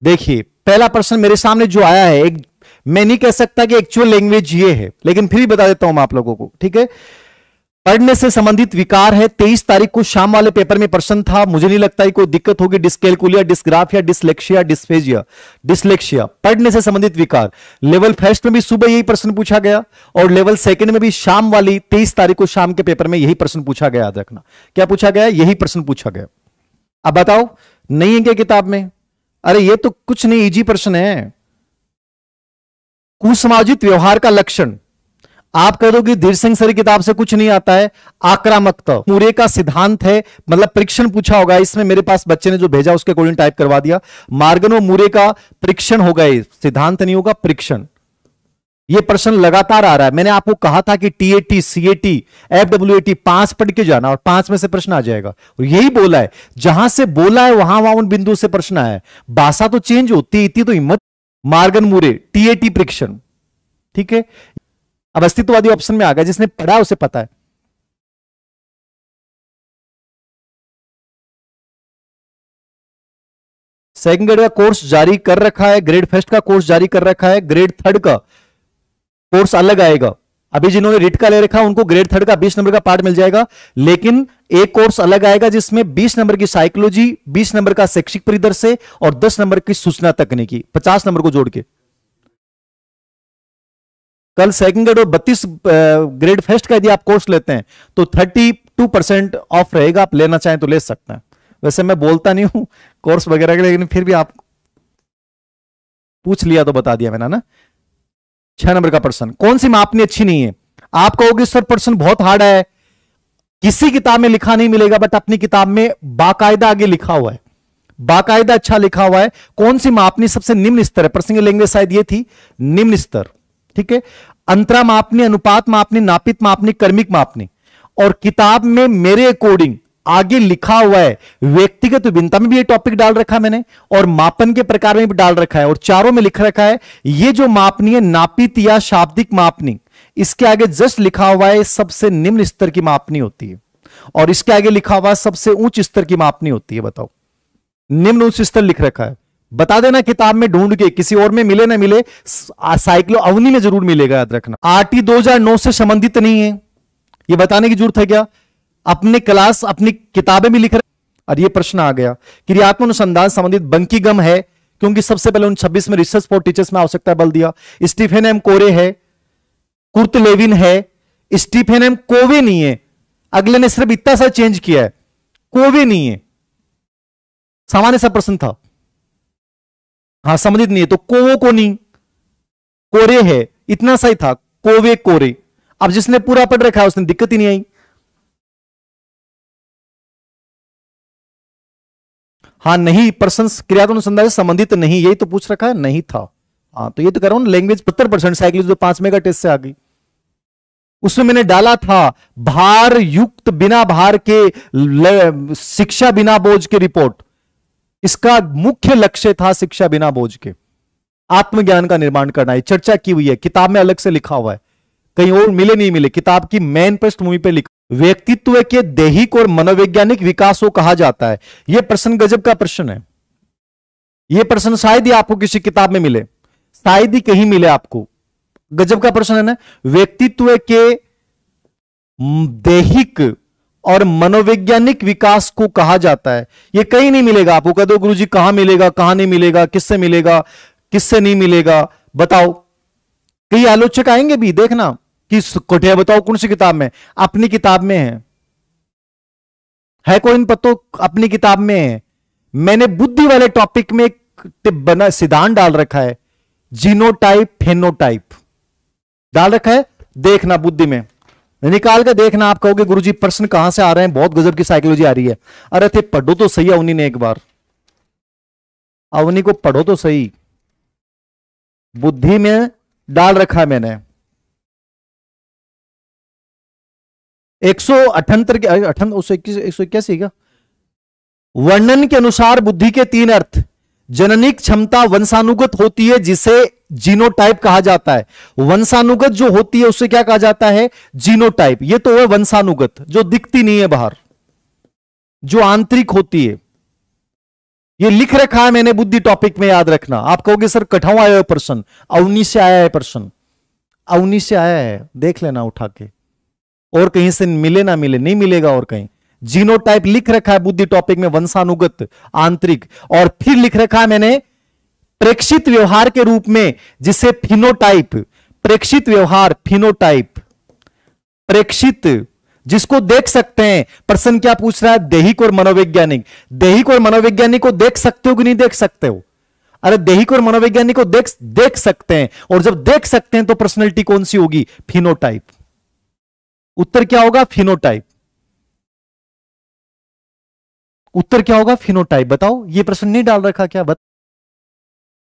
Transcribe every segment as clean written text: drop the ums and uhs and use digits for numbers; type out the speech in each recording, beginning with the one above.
देखिए पहला प्रश्न मेरे सामने जो आया है, एक मैं नहीं कह सकता कि एक्चुअल लैंग्वेज ये है, लेकिन फिर भी बता देता हूं मैं आप लोगों को, ठीक है। पढ़ने से संबंधित विकार है। 23 तारीख को शाम वाले पेपर में प्रश्न था। मुझे नहीं लगता कोई दिक्कत होगी। Dyscalculia, dysgraphia, dyslexia, dysphagia, dyslexia, पढ़ने से संबंधित विकार। लेवल फर्स्ट में भी सुबह यही प्रश्न पूछा गया और लेवल सेकंड में भी शाम वाली 23 तारीख को शाम के पेपर में यही प्रश्न पूछा गया। याद रखना क्या पूछा गया, यही प्रश्न पूछा गया। अब बताओ नहीं है क्या किताब में? अरे ये तो कुछ नहीं, इजी प्रश्न है। कुसमाजित व्यवहार का लक्षण। आप कह दो कि धीर सिंह सर की किताब से कुछ नहीं आता है। आक्रामकता मूरे का सिद्धांत है, मतलब परीक्षण पूछा होगा इसमें। मेरे पास बच्चे ने जो भेजा उसके अकॉर्डिंग टाइप करवा दिया। मार्गन व मूरे का परीक्षण होगा, सिद्धांत नहीं होगा, परीक्षण। ये प्रश्न लगातार आ रहा है। मैंने आपको कहा था कि टीएटी, सीएटी, एफडब्ल्यूएटी 5 पढ़ के जाना और 5 में से प्रश्न आ जाएगा। और यही बोला है, जहां से बोला है वहां वहां उन बिंदु से प्रश्न आया है। भाषा तो चेंज होती है, इतनी तो हिम्मत। मार्गन मूरे, टीएटी परीक्षण, ठीक है। अब अस्तित्ववादी ऑप्शन में आ गया, जिसने पढ़ा उसे पता है। सेकंड ग्रेड का कोर्स जारी कर रखा है, ग्रेड फर्स्ट का कोर्स जारी कर रखा है, ग्रेड थर्ड का कोर्स अलग आएगा। अभी जिन्होंने रिट का ले रखा है उनको ग्रेड थर्ड का 20 नंबर का पार्ट मिल जाएगा, लेकिन एक कोर्स अलग आएगा जिसमें 20 नंबर की साइकोलॉजी, 20 नंबर का शैक्षिक परिदृश्य और 10 नंबर की सूचना तकनीकी, 50 नंबर को जोड़ के। कल सेकंड ग्रेड और 32 ग्रेड फर्स्ट का यदि आप कोर्स लेते हैं तो 32% ऑफ रहेगा। आप लेना चाहें तो ले सकते हैं। वैसे मैं बोलता नहीं हूं कोर्स वगैरह के, लेकिन फिर भी आप पूछ लिया तो बता दिया मैंने ना। 6 नंबर का प्रश्न, कौन सी मापनी अच्छी नहीं है? आप कहोगे सर प्रश्न बहुत हार्ड है, किसी किताब में लिखा नहीं मिलेगा, बट अपनी किताब में बाकायदा आगे लिखा हुआ है, बाकायदा अच्छा लिखा हुआ है। कौन सी मापनी सबसे निम्न स्तर है? प्रश्न की लैंग्वेज शायद ये थी, निम्न स्तर, ठीक है। अंतरा मापनी, अनुपात मापनी, नापित मापनी, क्रमिक मापनी। और किताब में मेरे अकॉर्डिंग आगे लिखा हुआ है, व्यक्तिगत विभिन्नता में भी ये टॉपिक डाल रखा है मैंने, और मापन के प्रकार में भी डाल रखा है, और चारों में लिख रखा है ये जो मापनी है नापित या शाब्दिक मापनी, इसके आगे जस्ट लिखा हुआ है सबसे निम्न स्तर की मापनी होती है, और इसके आगे लिखा हुआ सबसे उच्च स्तर की मापनी होती है। बताओ, निम्न उच्च स्तर लिख रखा है। बता देना किताब में ढूंढ के, किसी और में मिले ना मिले, साइक्लो अवनी में जरूर मिलेगा, याद रखना। आरटी 2009 से संबंधित नहीं है, ये बताने की जरूरत है क्या? अपने क्लास, अपनी किताबें भी लिख रहे। और ये प्रश्न आ गया, क्रियात्मक अनुसंधान संबंधित बंकीगम है, क्योंकि सबसे पहले उन 26 में रिसर्च फॉर टीचर्स में आवश्यकता बल दिया। स्टीफन एम कोरे है, कुर्ट लेविन है, स्टीफन एम कोवे नहीं है। अगले ने सिर्फ इतना सा चेंज किया है, कोवे नहीं है। सामान्य सा प्रश्न था, हाँ संबंधित नहीं है तो कोवो को नहीं, कोरे है, इतना सा ही था, कोवे कोरे। अब जिसने पूरा पढ़ रखा है उसने दिक्कत ही नहीं आई। हाँ नहीं, प्रश्न क्रियात्मक अनुसंधान से संबंधित नहीं, यही तो पूछ रखा है, नहीं था। हाँ तो ये तो कह रहा हूं, लैंग्वेज 70% साइकिल जो 5 मेगा टेस्ट से आ गई, उसमें मैंने डाला था भार युक्त बिना भार के शिक्षा बिना बोझ के रिपोर्ट। इसका मुख्य लक्ष्य था शिक्षा बिना बोझ के, आत्मज्ञान का निर्माण करना है। चर्चा की हुई है, किताब में अलग से लिखा हुआ है, कहीं और मिले नहीं मिले, किताब की मेन पृष्ठभूमि पे लिखा। व्यक्तित्व के दैहिक और मनोवैज्ञानिक विकास को कहा जाता है। यह प्रश्न गजब का प्रश्न है। यह प्रश्न शायद ही आपको किसी किताब में मिले, शायद ही कहीं मिले आपको। गजब का प्रश्न है ना। व्यक्तित्व के दैहिक और मनोवैज्ञानिक विकास को कहा जाता है, यह कहीं नहीं मिलेगा आपको। कह दो गुरुजी कहां मिलेगा, कहां नहीं मिलेगा, किससे मिलेगा, किससे नहीं मिलेगा, बताओ। कई आलोचक आएंगे भी, देखना कि कोठिया बताओ कौन सी किताब में? अपनी किताब में है कोई इन पत्तों, अपनी किताब में है। मैंने बुद्धि वाले टॉपिक में एक टिप बना, सिद्धांत डाल रखा है, जीनोटाइप फेनोटाइप डाल रखा है, देखना बुद्धि में निकाल के देखना। आप कहोगे गुरुजी प्रश्न कहां से आ रहे हैं, बहुत गजब की साइकोलॉजी आ रही है। अरे थे पढ़ो तो सही अवनी ने, एक बार अवनी को पढ़ो तो सही, बुद्धि में डाल रखा है मैंने। 178 के 181 का वर्णन के अनुसार बुद्धि के 3 अर्थ। जननिक क्षमता वंशानुगत होती है, जिसे जीनोटाइप कहा जाता है। वंशानुगत जो होती है उसे क्या कहा जाता है? जीनोटाइप। ये तो है वंशानुगत, जो दिखती नहीं है बाहर, जो आंतरिक होती है, ये लिख रखा है मैंने बुद्धि टॉपिक में, याद रखना। आप कहोगे सर कठाऊ आया है प्रश्न, अवनी से आया है प्रश्न, अवनी से आया है, देख लेना उठा के, और कहीं से मिले ना मिले, नहीं मिलेगा और कहीं। जीनोटाइप लिख रखा है बुद्धि टॉपिक में, वंशानुगत आंतरिक, और फिर लिख रखा है मैंने प्रेक्षित व्यवहार के रूप में, जिसे फिनोटाइप, प्रेक्षित व्यवहार, फिनोटाइप, प्रेक्षित जिसको देख सकते हैं। प्रश्न क्या पूछ रहा है, दैहिक और मनोवैज्ञानिक। दैहिक और मनोवैज्ञानिक को देख सकते हो कि नहीं देख सकते हो? अरे दैहिक और मनोवैज्ञानिक को देख सकते हैं, और जब देख सकते हैं तो पर्सनैलिटी कौन सी होगी? फिनोटाइप। उत्तर क्या होगा? फिनोटाइप। उत्तर क्या होगा? फिनोटाइप। बताओ, ये प्रश्न नहीं डाल रखा क्या?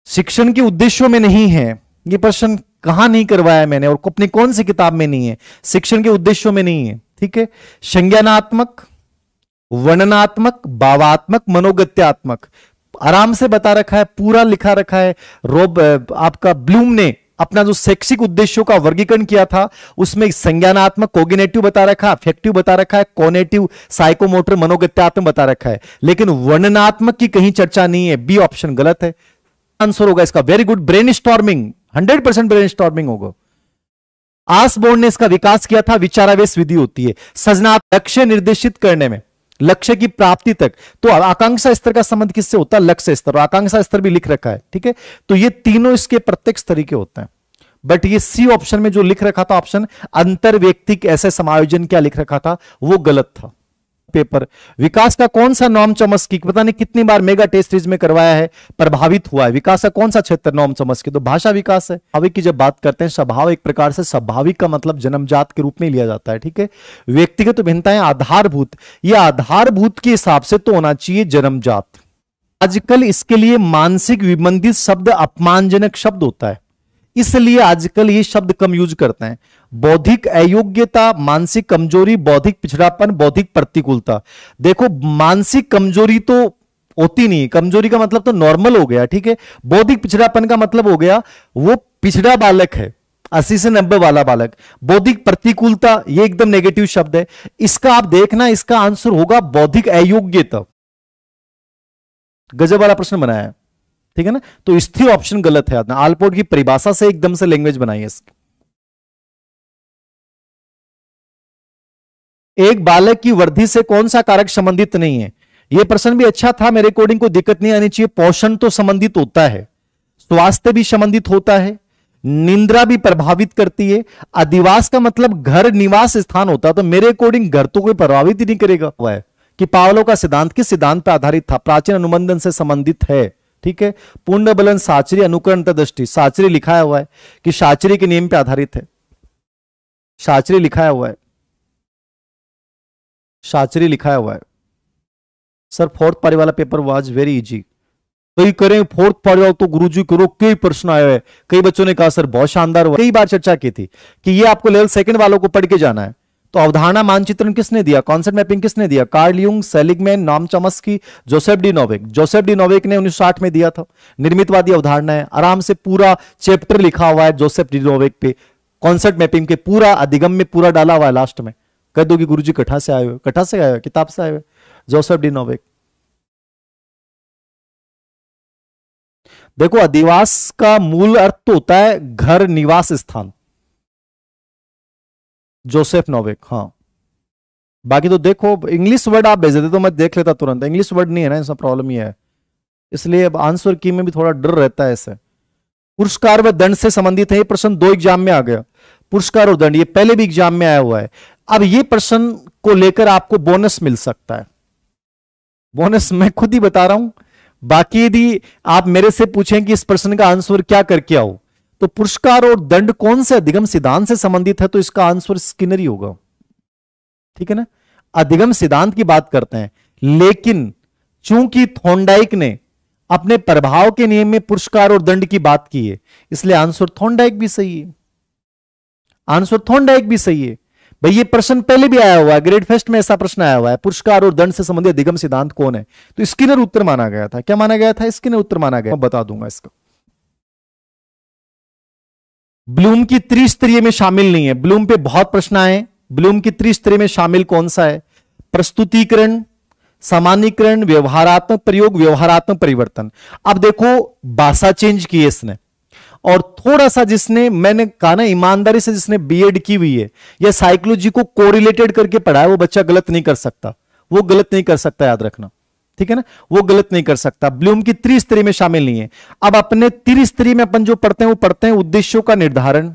शिक्षण के उद्देश्यों में नहीं है ये प्रश्न, कहां नहीं करवाया मैंने, और अपनी कौन सी किताब में नहीं है, शिक्षण के उद्देश्यों में नहीं है। ठीक है, संज्ञानात्मक, वर्णनात्मक, भावात्मक, मनोगत्यात्मक, आराम से बता रखा है, पूरा लिखा रखा है। आपका ब्लूम ने अपना जो शैक्षिक उद्देश्यों का वर्गीकरण किया था, उसमें संज्ञानात्मक, कोग्निटिव बता रखा है, अफेक्टिव बता रखा है, कॉग्निटिव, साइकोमोटर, मनोगत्यात्मक बता रखा है, लेकिन वर्णनात्मक की कहीं चर्चा नहीं है। बी ऑप्शन गलत है। आंसर होगा इसका very good, brain storming, 100% brain storming होगा। आसबोर्न ने इसका विकास किया था, विचारावेश विधि होती है सृजनात्मक लक्ष्य निर्देशित करने में, लक्ष्य की प्राप्ति तक। तो आकांक्षा स्तर का संबंध किससे होता है? लक्ष्य स्तर, और आकांक्षा स्तर भी लिख रखा है। ठीक है, तो ये तीनों इसके प्रत्यक्ष तरीके होते हैं। बट ये सी ऑप्शन में जो लिख रखा था ऑप्शन, अंतर व्यक्तिक ऐसे समायोजन क्या लिख रखा था, वो गलत था। पेपर विकास का कौन सा नॉर्म चॉम्स्की, पता नहीं कितनी बार मेगा टेस्ट सीरीज में करवाया है, प्रभावित हुआ है। विकास का कौन सा क्षेत्र नॉर्म चॉम्स्की? तो भाषा विकास है। स्वाभाविक की जब बात करते हैं, स्वभाव एक प्रकार से स्वाभाविक का मतलब जन्मजात के रूप में लिया जाता है। ठीक है, व्यक्तिगत भिन्नताएं आधारभूत, ये आधारभूत के हिसाब से तो होना चाहिए जन्मजात। आजकल इसके लिए मानसिक विबंधित शब्द अपमानजनक शब्द होता है, इसलिए आजकल ये शब्द कम यूज करते हैं। बौद्धिक अयोग्यता, मानसिक कमजोरी, बौद्धिक पिछड़ापन, बौद्धिक प्रतिकूलता। देखो, मानसिक कमजोरी तो होती नहीं, कमजोरी का मतलब तो नॉर्मल हो गया। ठीक है, बौद्धिक पिछड़ापन का मतलब हो गया वो पिछड़ा बालक है, 80 से 90 वाला बालक। बौद्धिक प्रतिकूलता ये एकदम नेगेटिव शब्द है। इसका आप देखना, इसका आंसर होगा बौद्धिक अयोग्यता। गजब वाला प्रश्न बनाया है। ठीक है ना, तो स्थिर ऑप्शन गलत है। आलपोर्ट की परिभाषा से एकदम से लैंग्वेज बनाई है इसकी। एक बालक की वृद्धि से कौन सा कारक संबंधित नहीं है? यह प्रश्न भी अच्छा था, मेरे अकॉर्डिंग को दिक्कत नहीं आनी चाहिए। पोषण तो संबंधित होता है, स्वास्थ्य भी संबंधित होता है, निंद्रा भी प्रभावित करती है। अधिवास का मतलब घर, निवास स्थान होता है, तो मेरे अकॉर्डिंग घर तो कोई प्रभावित ही नहीं करेगा। वह है कि पावलो का सिद्धांत किस सिद्धांत पर आधारित था? प्राचीन अनुबंधन से संबंधित है। ठीक है, पूर्ण बलन साचरी अनुकरण दृष्टि, साचरी लिखाया हुआ है कि साचरी के नियम पे आधारित है। साचरी लिखाया हुआ है, साचरी लिखाया हुआ है। सर फोर्थ पारी वाला पेपर वाज वेरी इजी। कई करें फोर्थ पारी तो गुरुजी करो, कई प्रश्न आए हैं। कई बच्चों ने कहा सर बहुत शानदार हुआ। कई बार चर्चा की थी कि ये आपको लेवल सेकंड वालों को पढ़ के जाना है। तो अवधारणा मानचित्रण किसने दिया, कॉन्सेप्ट मैपिंग किसने दिया? कार्ल यूंग, सेलिगमैन, नॉर्म Chomsky, Joseph D Novak. Joseph D Novak ने 1960 में दिया था। निर्मितवादी अवधारणा है, आराम से पूरा चैप्टर लिखा हुआ है जोसेफ डी नोवेक पे, कॉन्सेप्ट मैपिंग के पूरा अधिगम में पूरा डाला हुआ है। लास्ट में कह दो कि गुरुजी कठा से आए हुए, कठा से आए हुए, किताब से आए हुए, जोसेफ डी नोवेक। देखो, अधिवास का मूल अर्थ तो होता है घर, निवास स्थान, जोसेफ नोवेक। हाँ, बाकी तो देखो इंग्लिश वर्ड आप भेज देते तो मैं देख लेता तुरंत। इंग्लिश वर्ड नहीं है ना, इसमें प्रॉब्लम ये है, इसलिए अब आंसर की में भी थोड़ा डर रहता है। ऐसे पुरस्कार व दंड से संबंधित है, ये प्रश्न 2 एग्जाम में आ गया। पुरस्कार और दंड ये पहले भी एग्जाम में आया हुआ है। अब ये प्रश्न को लेकर आपको बोनस मिल सकता है। बोनस मैं खुद ही बता रहा हूं, बाकी यदि आप मेरे से पूछें कि इस प्रश्न का आंसर क्या करके आओ, तो पुरस्कार और दंड कौन से अधिगम सिद्धांत से संबंधित है, तो इसका आंसर स्किनर ही होगा। ठीक है ना, अधिगम सिद्धांत की बात करते हैं, लेकिन चूंकि थॉर्नडाइक ने अपने प्रभाव के नियम में पुरस्कार और दंड की बात की है, इसलिए आंसर थॉर्नडाइक भी सही है। आंसर थॉर्नडाइक भी सही है। भाई ये प्रश्न पहले भी आया हुआ है, ग्रेड फेस्ट में ऐसा प्रश्न आया हुआ है, पुरस्कार और दंड से संबंधित अधिगम सिद्धांत कौन है? तो स्किनर उत्तर माना गया था। क्या माना गया था? स्किनर उत्तर माना गया। मैं बता दूंगा इसका। ब्लूम की त्रिस्तरीय में शामिल नहीं है। ब्लूम पे बहुत प्रश्न आए। ब्लूम की त्रिस्तरीय में शामिल कौन सा है? प्रस्तुतिकरण, सामान्यीकरण, व्यवहारात्मक प्रयोग, व्यवहारात्मक परिवर्तन। अब देखो भाषा चेंज की है इसने, और थोड़ा सा जिसने, मैंने कहा ना ईमानदारी से, जिसने बीएड की हुई है या साइकोलॉजी को कोरिलेटेड करके पढ़ा है, वो बच्चा गलत नहीं कर सकता, वो गलत नहीं कर सकता, याद रखना, ठीक है ना, वो गलत नहीं कर सकता। ब्लूम की त्रिस्तरीय में शामिल नहीं है। अब अपने त्रिस्तरीय में अपन जो पढ़ते हैं वो पढ़ते हैं उद्देश्यों का निर्धारण,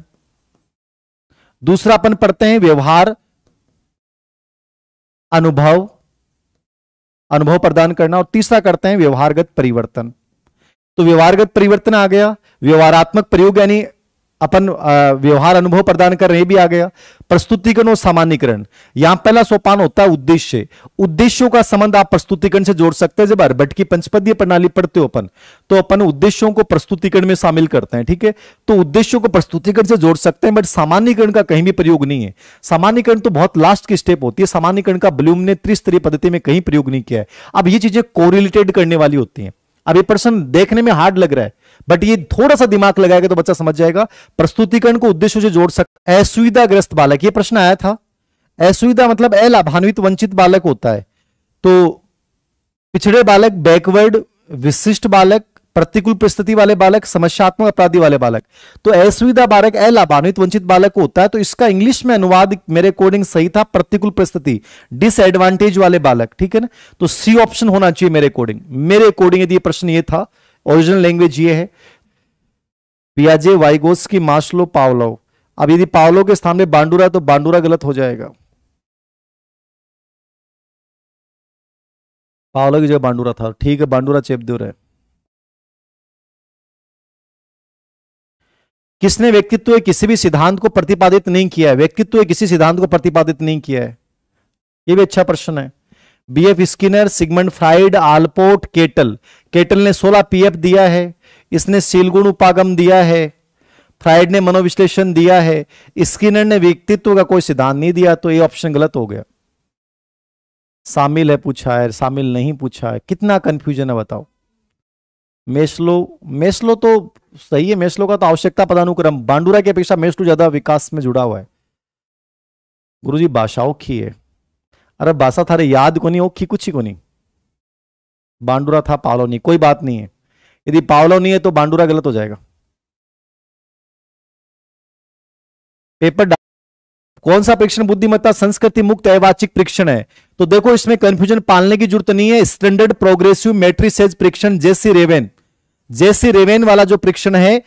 दूसरा अपन पढ़ते हैं व्यवहार, अनुभव, अनुभव प्रदान करना, और तीसरा करते हैं व्यवहारगत परिवर्तन। तो व्यवहारगत परिवर्तन आ गया, व्यवहारात्मक प्रयोग यानी अपन व्यवहार अनुभव प्रदान कर रहे भी आ गया, प्रस्तुतिकरण और सामान्यीकरण। यहां पहला सोपान होता है उद्देश्य। उद्देश्यों का संबंध आप प्रस्तुतिकरण से जोड़ सकते हैं। जब हर्बट की पंचपदीय प्रणाली पढ़ते हो अपन, तो अपन उद्देश्यों को प्रस्तुतिकरण में शामिल करते हैं, ठीक है। तो उद्देश्यों को प्रस्तुतिकरण से जोड़ सकते हैं, बट सामान्यीकरण का कहीं भी प्रयोग नहीं है। सामान्यीकरण तो बहुत लास्ट की स्टेप होती है। सामान्यीकरण का ब्लूम ने त्रिस्तरीय पद्धति में कहीं प्रयोग नहीं किया है। अब ये चीजें कोरिलेटेड करने वाली होती हैं। अब ये प्रश्न देखने में हार्ड लग रहा है, बट ये थोड़ा सा दिमाग लगाएगा तो बच्चा समझ जाएगा। प्रस्तुतिकरण को उद्देश्यों से जोड़ सकते। असुविधाग्रस्त बालक, ये प्रश्न आया था। असुविधा मतलब अलाभान्वित वंचित बालक होता है। तो पिछड़े बालक, बैकवर्ड, विशिष्ट बालक, प्रतिकूल परिस्थिति वाले बालक, समस्यात्मक अपराधी वाले बालक। तो असुविधा बालक अलाभान्वित वंचित बालक होता है। तो इसका इंग्लिश में अनुवाद मेरे अकॉर्डिंग सही था, प्रतिकूल परिस्थिति, डिसएडवांटेज वाले बालक, ठीक है ना। तो सी ऑप्शन होना चाहिए मेरे अकॉर्डिंग। मेरे अकॉर्डिंग यदि प्रश्न ये था, ओरिजिनल लैंग्वेज ये है, पियाजे, वाइगोस्की, मास्लो, पावलोव। अब यदि पावलोव के स्थान में बांडुरा, तो बांडुरा गलत हो जाएगा। पावलोव की जगह बांडुरा था, ठीक है, बांडुरा चेपदेव है। किसने व्यक्तित्व के किसी भी सिद्धांत को प्रतिपादित नहीं किया है? व्यक्तित्व के किसी सिद्धांत को प्रतिपादित नहीं किया है, यह भी अच्छा प्रश्न है। BF Skinner, Sigmund Freud, Allport, kettle. Kettle ने 16 पीएफ दिया है, इसने सीलगुण उपागम दिया है, फ्राइड ने मनोविश्लेषण दिया है, स्किनर ने व्यक्तित्व का कोई सिद्धांत नहीं दिया। तो ये ऑप्शन गलत हो गया। शामिल है पूछा है, शामिल नहीं पूछा है, कितना कंफ्यूजन है बताओ। मेस्लो तो सही है, मेस्लो का तो आवश्यकता पदानुक्रम, बांडुरा की अपेक्षा मेस्लो ज्यादा विकास में जुड़ा हुआ है। गुरुजी भाषा औखी है, अरे भाषा थारे याद को नहीं, औखी कुछ ही को नहीं। बांडुरा था, पावलो नहीं, कोई बात नहीं है। यदि पावलो नहीं है तो बांडुरा गलत हो जाएगा। पेपर कौन सा परीक्षण बुद्धिमत्ता संस्कृति मुक्त अवाचिक परीक्षण है? तो देखो इसमें कंफ्यूजन पालने की जरूरत नहीं है। स्टैंडर्ड प्रोग्रेसिव मैट्रिसेज परीक्षण, जेसी रेवेन, जेसी रेवेन वाला जो परीक्षण है,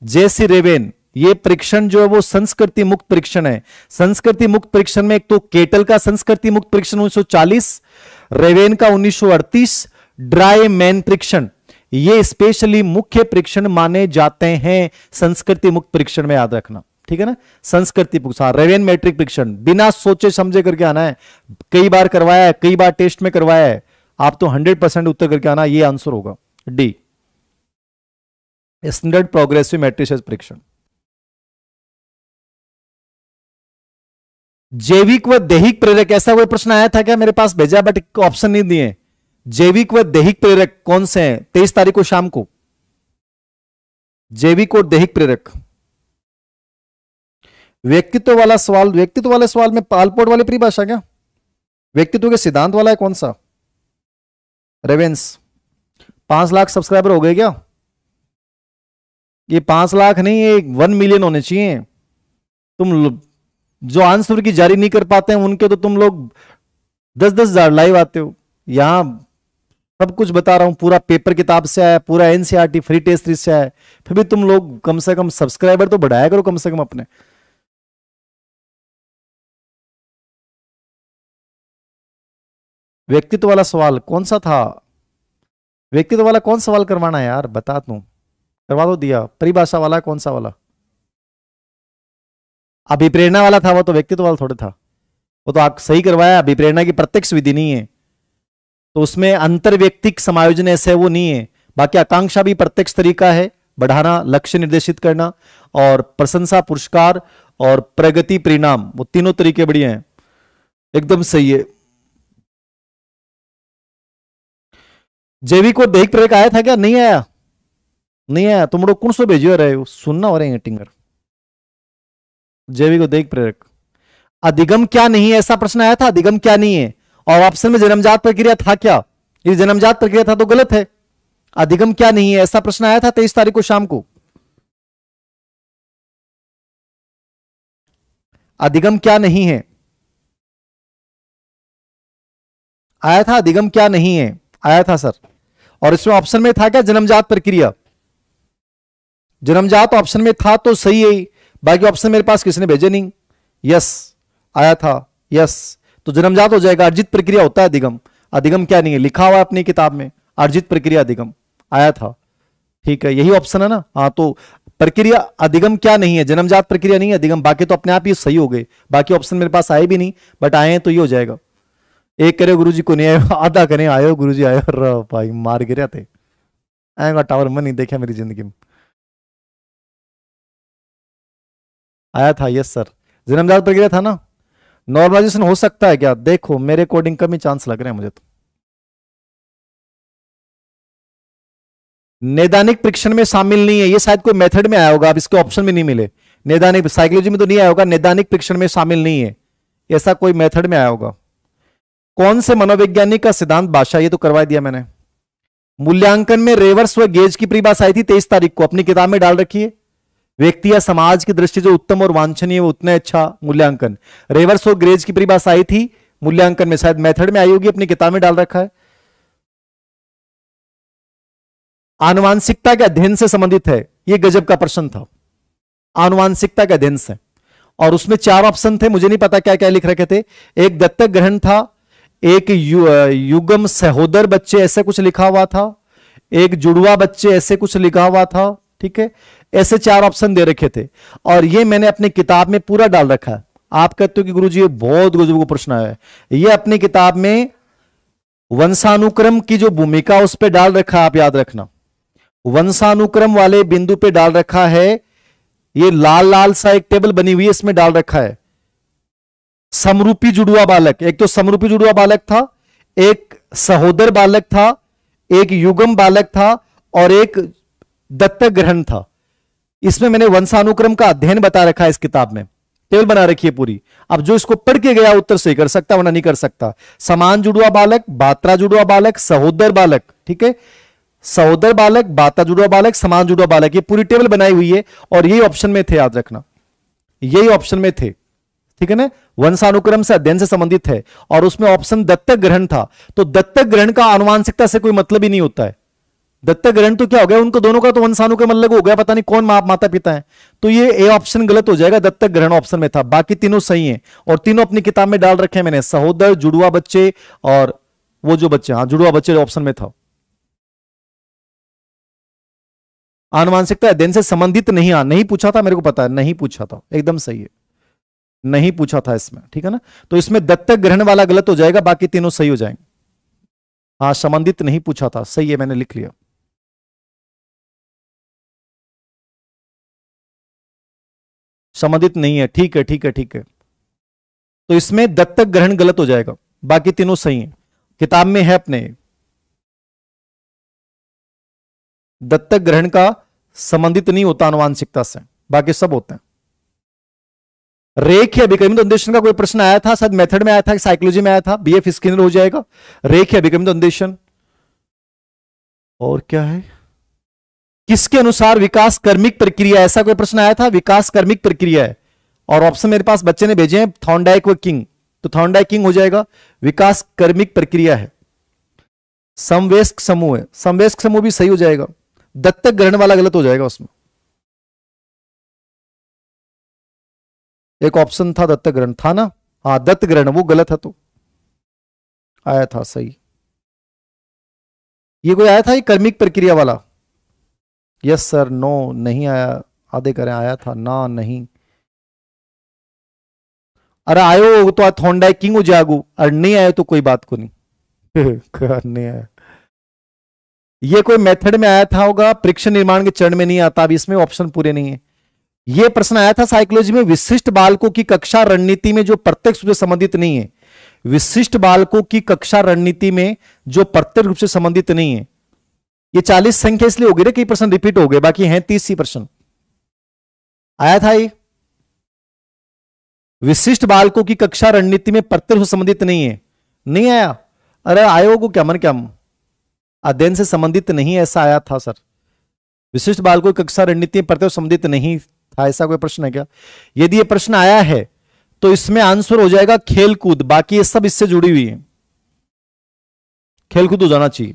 जेसी रेवेन, ये परीक्षण जो है वो संस्कृति मुक्त परीक्षण है। संस्कृति मुक्त परीक्षण में एक तो केटल का संस्कृति मुक्त परीक्षण 1940, रेवेन का 1938, ड्राई मैन परीक्षण, ये स्पेशली मुख्य परीक्षण माने जाते हैं संस्कृति मुक्त परीक्षण में, याद रखना, ठीक है ना। संस्कृति रेवेन मैट्रिक परीक्षण बिना सोचे समझे करके आना है। कई बार करवाया है, कई बार टेस्ट में करवाया है, आप तो 100% उत्तर करके आना, ये आंसर होगा डी, स्टैंडर्ड प्रोग्रेसिव मैट्रिसेस परीक्षण। जैविक व दैहिक प्रेरक, ऐसा कोई प्रश्न आया था क्या? मेरे पास भेजा बट ऑप्शन नहीं दिए। जैविक व दैहिक प्रेरक कौन से हैं? 23 तारीख को शाम को जैविक और दैहिक प्रेरक। व्यक्तित्व वाला सवाल, व्यक्तित्व वाले सवाल में पालपोर्ट वाली परिभाषा क्या? व्यक्तित्व के सिद्धांत वाला है कौन सा? रेवेंस। 5 लाख सब्सक्राइबर हो गए क्या? ये 5 लाख नहीं, ये 1 मिलियन होने चाहिए। तुम जो आंसर की जारी नहीं कर पाते हैं उनके तो तुम लोग 10-10 हजार लाइव आते हो। यहां सब कुछ बता रहा हूं, पूरा पेपर किताब से आया, पूरा एनसीईआरटी फ्री टेस्ट सीरीज से आया, फिर भी तुम लोग कम से कम सब्सक्राइबर तो बढ़ाया करो कम से कम अपने। व्यक्तित्व वाला सवाल कौन सा था? व्यक्तित्व वाला कौन सवाल करवाना है यार, बता तू, करवा दो दिया। परिभाषा वाला कौन सा वाला? अभिप्रेरणा वाला था वो, तो व्यक्तित्व वाला थोड़े था वो, तो आप सही करवाया। अभिप्रेरणा की प्रत्यक्ष विधि नहीं है, तो उसमें अंतर्व्यक्तिक समायोजन ऐसे वो नहीं है। बाकी आकांक्षा भी प्रत्यक्ष तरीका है, बढ़ाना, लक्ष्य निर्देशित करना, और प्रशंसा, पुरस्कार और प्रगति परिणाम, वो तीनों तरीके बढ़िया हैं, एकदम सही है। जैविक और दैहिक प्रेरक आया था क्या? नहीं आया, नहीं आया। तुम लोग कौन सो भेजियो रहे हो, सुनना हो रहे हैं टिंगर। जैविक और दैहिक प्रेरक। अधिगम क्या नहीं है, ऐसा प्रश्न आया था, अधिगम क्या नहीं है? और ऑप्शन में जन्मजात प्रक्रिया था क्या? ये जन्मजात प्रक्रिया था तो गलत है। अधिगम क्या नहीं है, ऐसा प्रश्न आया था 23 तारीख को शाम को। अधिगम क्या नहीं है आया था, अधिगम क्या नहीं है आया था सर। और इसमें ऑप्शन में था क्या? जन्मजात प्रक्रिया। जन्मजात ऑप्शन में था तो सही है, बाकी ऑप्शन मेरे पास किसने भेजे नहीं। यस आया था, यस, तो जन्मजात हो जाएगा। अर्जित प्रक्रिया होता है अधिगम। अधिगम क्या नहीं है, लिखा हुआ है अपनी किताब में, अर्जित प्रक्रिया अधिगम आया था। ठीक है, यही ऑप्शन है ना। हाँ, तो प्रक्रिया अधिगम क्या नहीं है, जन्मजात प्रक्रिया नहीं है अधिगम। बाकी तो अपने आप ही सही हो गए, बाकी ऑप्शन मेरे पास आए भी नहीं, बट आए हैं तो ये हो जाएगा। एक करे गुरुजी को नहीं आए, आधा करे आयो गुरुजी आयो। भाई मार गिरे थे, आएगा टावर में नहीं देखा मेरी जिंदगी में। आया था, यस सर, जन्मजात प्रक्रिया था ना। नॉर्मलाइजेशन हो सकता है क्या? देखो मेरे अकॉर्डिंग कम ही चांस लग रहे हैं मुझे तो। नैदानिक परीक्षण में शामिल नहीं है, ये शायद कोई मेथड में आया होगा, अब इसके ऑप्शन में नहीं मिले। नैदानिक साइकोलॉजी में तो नहीं आया होगा, नैदानिक परीक्षण में शामिल नहीं है, ऐसा कोई मेथड में आया होगा। कौन से मनोवैज्ञानिक का सिद्धांत भाषा, ये तो करवा दिया मैंने। मूल्यांकन में रेवर्स व गेज की परिभाषा आई थी 23 तारीख को, अपनी किताब में डाल रखी है। व्यक्ति या समाज की दृष्टि जो उत्तम और वांछनीय वो उतना अच्छा मूल्यांकन। रेवर्स और ग्रेज की परिभाषा आई थी मूल्यांकन में, शायद मेथड में आई होगी, अपनी किताब में डाल रखा है। आनुवांशिकता के अध्ययन से संबंधित है, यह गजब का प्रश्न था। आनुवांशिकता के अध्ययन से, और उसमें 4 ऑप्शन थे, मुझे नहीं पता क्या क्या लिख रखे थे। एक दत्तक ग्रहण था, एक युग्म सहोदर बच्चे ऐसे कुछ लिखा हुआ था, एक जुड़वा बच्चे ऐसे कुछ लिखा हुआ था। ठीक है, ऐसे 4 ऑप्शन दे रखे थे, और ये मैंने अपनी किताब में पूरा डाल रखा है। आप कहते हो कि गुरुजी ये बहुत गजब का प्रश्न आया है, ये अपनी किताब में वंशानुक्रम की जो भूमिका उस पर डाल रखा है, आप याद रखना। वंशानुक्रम वाले बिंदु पे डाल रखा है, ये लाल लाल सा एक टेबल बनी हुई है, इसमें डाल रखा है समरूपी जुड़वा बालक। एक तो समरूपी जुड़वा बालक था, एक सहोदर बालक था, एक युग्म बालक था, और एक दत्तक ग्रहण था। इसमें मैंने वंशानुक्रम का अध्ययन बता रखा है, इस किताब में टेबल बना रखी है पूरी। अब जो इसको पढ़ के गया उत्तर सही कर सकता, वरना नहीं कर सकता। समान जुड़वा बालक, बात्रा जुड़वा बालक, सहोदर बालक, ठीक है, सहोदर बालक, बात्रा जुड़वा बालक, समान जुड़वा बालक, ये पूरी टेबल बनाई हुई है, और यही ऑप्शन में थे, याद रखना, यही ऑप्शन में थे। ठीक है ना, वंशानुक्रम से अध्ययन से संबंधित है, और उसमें ऑप्शन दत्तक ग्रहण था। तो दत्तक ग्रहण का आनुवांशिकता से कोई मतलब ही नहीं होता है। दत्तक ग्रहण तो क्या हो गया, उनको दोनों का तो वंशानुक्रम अलग हो गया, पता नहीं कौन माता पिता है। तो ये ए ऑप्शन गलत हो जाएगा, दत्तक ग्रहण ऑप्शन में था, बाकी तीनों सही हैं, और तीनों अपनी किताब में डाल रखे हैं मैंने, सहोदर, जुड़वा बच्चे, और वो जो बच्चे, हाँ जुड़वा बच्चे ऑप्शन में था। आनुवांशिकता अध्ययन से संबंधित नहीं, नहीं पूछा था, मेरे को पता है, नहीं पूछा था, एकदम सही है, नहीं पूछा था इसमें। ठीक है ना, तो इसमें दत्तक ग्रहण वाला गलत हो जाएगा, बाकी तीनों सही हो जाएंगे। हाँ, संबंधित नहीं पूछा था, सही है, मैंने लिख लिया। संबंधित नहीं है, ठीक है, ठीक है, ठीक है, तो इसमें दत्तक ग्रहण गलत हो जाएगा, बाकी तीनों सही है, किताब में है अपने। दत्तक ग्रहण का संबंधित नहीं होता आनुवांशिकता से, बाकी सब होते हैं। रेखीय अभिक्रमित अन्वेषण का कोई प्रश्न आया था, शायद मेथड में आया था, साइकोलॉजी में आया था, बीएफ स्किनर हो जाएगा। रेखीय अभिक्रमित अन्वेषण, और क्या है, किसके अनुसार विकास कर्मिक प्रक्रिया, ऐसा कोई प्रश्न आया था, विकास कर्मिक प्रक्रिया है, और ऑप्शन मेरे पास बच्चे ने भेजे हैं, थॉर्नडाइक व किंग, तो थॉर्नडाइक किंग हो जाएगा, विकास कर्मिक प्रक्रिया है। समवयस्क समूह है, समवयस्क समूह भी सही हो जाएगा, दत्तक ग्रहण वाला गलत हो जाएगा उसमें। एक ऑप्शन था दत्तक ग्रहण था ना, हाँ दत्त ग्रहण वो गलत है, तो आया था सही। ये कोई आया था ये कर्मिक प्रक्रिया वाला, यस सर, नो नहीं आया, आधे करें, आया था ना, नहीं, अरे आयो तो थॉर्नडाइक किंग हो जागू, और नहीं आया तो कोई बात को नहीं। नहीं आया, ये कोई मेथड में आया था होगा, परीक्षण निर्माण के चरण में नहीं आता, अब इसमें ऑप्शन पूरे नहीं है। यह प्रश्न आया था साइकोलॉजी में, विशिष्ट बालकों की कक्षा रणनीति में जो प्रत्यक्ष रूप से संबंधित नहीं है, विशिष्ट बालकों की कक्षा रणनीति में जो प्रत्यक्ष रूप से संबंधित नहीं है। ये 40 संख्या इसलिए हो गई ना, कई प्रश्न रिपीट हो गए, बाकी हैं 30 ही प्रश्न। आया था ये, विशिष्ट बालकों की कक्षा रणनीति में प्रत्यक्ष संबंधित नहीं है, नहीं आया? अरे आयोग को क्या मन क्या अध्ययन से संबंधित नहीं, ऐसा आया था सर। विशिष्ट बालकों की कक्षा रणनीति पढ़ते हुए संबंधित नहीं था, ऐसा कोई प्रश्न है क्या? यदि ये प्रश्न आया है तो इसमें आंसर हो जाएगा खेलकूद, बाकी ये सब इससे जुड़ी हुई है, खेलकूद हो जाना चाहिए।